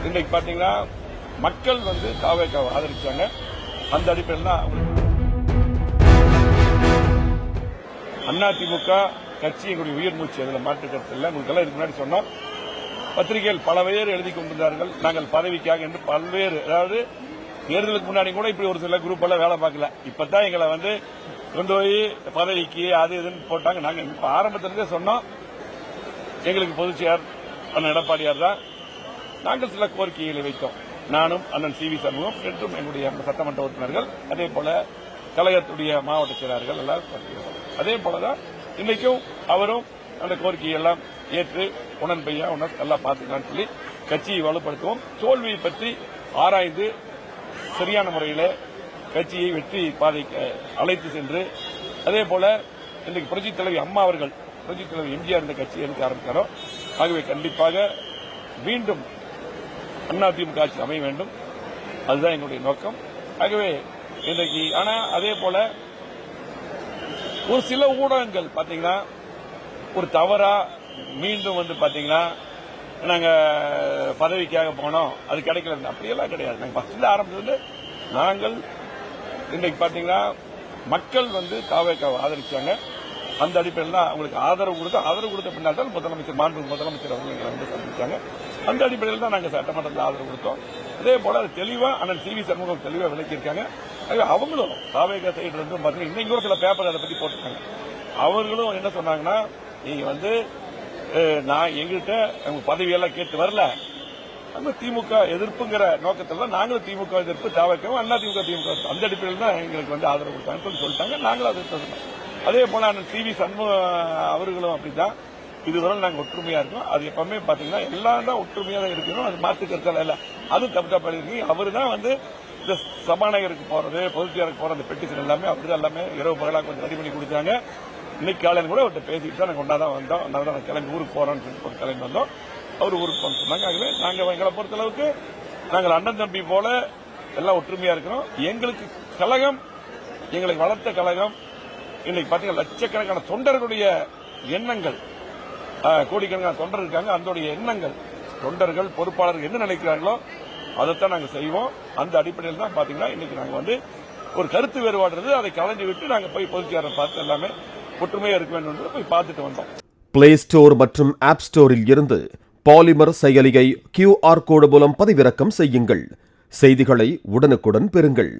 இன்னைக்கு பாத்தீங்கன்னா மக்கள் வந்து தாவேக்காவை ஆதரிச்சாங்க. அந்த அடிப்படையில் தான் அதிமுக கட்சி எங்களுடைய உயிர் மூச்சு, அதில் மாற்று கருத்து இல்லை. உங்களுக்கு எல்லாம் இதுக்கு முன்னாடி சொன்னோம். பத்திரிகைகள் பல பேர் எழுதி கொண்டிருந்தார்கள் நாங்கள் பதவிக்காக என்று பல்வேறு, அதாவது தேர்தலுக்கு முன்னாடி கூட இப்படி ஒரு சில குரூப் எல்லாம் வேலை பார்க்கல. இப்பதான் எங்களை வந்து கொண்டு போய் பதவிக்கு அது இதுன்னு போட்டாங்க. நாங்க இப்ப ஆரம்பத்திலிருந்தே சொன்னோம், எங்களுக்கு பொதுச்செயலர் அண்ணன் எடப்பாடியார் தான். நாங்கள் சில கோரிக்கைகளை வைத்தோம். நானும் அண்ணன் சி வி சண்முகம் என்றும் எங்களுடைய சட்டமன்ற உறுப்பினர்கள், அதே போல கழகத்துடைய மாவட்ட செயலாளர்கள் எல்லாம். அதே போலதான் இன்னைக்கும் அவரும் அந்த கோரிக்கையை எல்லாம் ஏற்று உடன்பையா எல்லாம் பார்த்துக்கலான்னு சொல்லி கட்சியை வலுப்படுத்துவோம். தோல்வியை பற்றி ஆராய்ந்து சரியான முறையில் கட்சியை வெற்றி பாதைக்கு அழைத்து சென்று, அதே போல இன்றைக்கு புரட்சித் தலைவி அம்மா அவர்கள், புரட்சித் தலைவி எம்ஜிஆர் இந்த கட்சியை எடுக்க ஆரம்பித்தாரோ. ஆகவே கண்டிப்பாக மீண்டும் அதிமுக ஆட்சி அமைய வேண்டும், அதுதான் எங்களுடைய நோக்கம். ஆகவே இன்றைக்கு ஆனா அதே போல ஒரு சில ஊடகங்கள் பாத்தீங்கன்னா ஒரு தவறா மீண்டும் வந்து பாத்தீங்கன்னா நாங்க பதவிக்காக போனோம், அது கிடைக்கல, அப்படியெல்லாம் கிடையாது. நாங்க ஃபர்ஸ்ட்ல ஆரம்பிச்சதுல நாங்கள் இன்னைக்கு பாத்தீங்கன்னா மக்கள் வந்து தாவேக்காவை ஆதரிச்சாங்க. அந்த அடிப்படையில் தான் அவங்களுக்கு ஆதரவு கொடுத்த பின்னால் தான் முதலமைச்சர் அவர்கள் எங்களை வந்து சந்திச்சாங்க. அந்த அடிப்படையில் தான் நாங்கள் சட்டமன்றத்தில் ஆதரவு கொடுத்தோம். அதே போல அது தெளிவா அண்ணன் சி வி சண்முகம் தெளிவா விளக்கியிருக்காங்க. அவங்களும் தாவேக்கா சைடு இருந்து பாத்தீங்கன்னா இன்னைக்கு கூட சில பேப்பர் அதை பத்தி போட்டிருக்காங்க. அவர்களும் என்ன சொன்னாங்கன்னா, நீங்க வந்து நான் எங்கிட்ட பதவியெல்லாம் கேட்டு வரல, நம்ம திமுக எதிர்ப்புங்கிற நோக்கத்தில் நாங்களும் திமுக எதிர்ப்பு தாவேக்காவும் அதிமுக அந்த அடிப்படையில் தான் எங்களுக்கு வந்து ஆதரவு கொடுத்தாங்கன்னு சொல்லிட்டாங்க. நாங்களும் அதை சொன்னோம். அதே போல அண்ணன் சி வி சண்முகம் அவர்களும் அப்படிதான். இதுவரை நாங்கள் ஒற்றுமையா இருக்கோம். அது எப்பவுமே பாத்தீங்கன்னா எல்லாம் தான் ஒற்றுமையா தான் இருக்கணும், அது மாற்று கருத்தால இல்ல. அது தப்பு பண்ணிருக்கு. அவரு தான் வந்து இந்த சபாநாயகருக்கு போறது, பொதுச்செயலருக்கு போற அந்த பெட்டிஷன் எல்லாமே அப்படிதான் எல்லாமே இரவு பகலா கொஞ்சம் ரெடி பண்ணி கொடுத்தாங்க. இன்னைக்கு காலையில் கூட அவர்கிட்ட பேசிட்டு தான் நாங்கள் ஒன்னாதான் வந்தோம். அதனால தான் கிளம்பி ஊருக்கு போறோம்னு சொல்லி கிளம்பி வந்தோம். அவர் ஊருக்கு போன சொன்னாங்க. ஆகவே நாங்கள் எங்களை பொறுத்தளவுக்கு நாங்கள் அண்ணன் தம்பி போல எல்லாம் ஒற்றுமையா இருக்கிறோம். எங்களுக்கு கழகம், எங்களை வளர்த்த கழகம், இன்னைக்கு பாத்தீங்கன்னா லட்சக்கணக்கான தொண்டர்களுடைய எண்ணங்கள், கோடிக்கணக்கான தொண்டர் இருக்காங்க. அதோடைய எண்ணங்கள், தொண்டர்கள் பொறுப்பாளர்கள் என்ன நினைக்கிறார்களோ அதைத்தான் நாங்கள் செய்வோம். அந்த அடிப்படையில் தான் பாத்தீங்கன்னா இன்னைக்கு நாங்கள் வந்து ஒரு கருத்து வேறுபாடுறது அதை கலைஞ்சு விட்டு நாங்கள் போய் பொதுச்செயலரை பார்த்து எல்லாமே ஒற்றுமையா இருக்க வேண்டும் என்று போய் பார்த்துட்டு வந்தோம். பிளே ஸ்டோர் மற்றும் ஆப் ஸ்டோரில் இருந்து பாலிமர் செயலியை QR கோடு மூலம் பதிவிறக்கம் செய்யுங்கள். செய்திகளை உடனுக்குடன் பெறுங்கள்.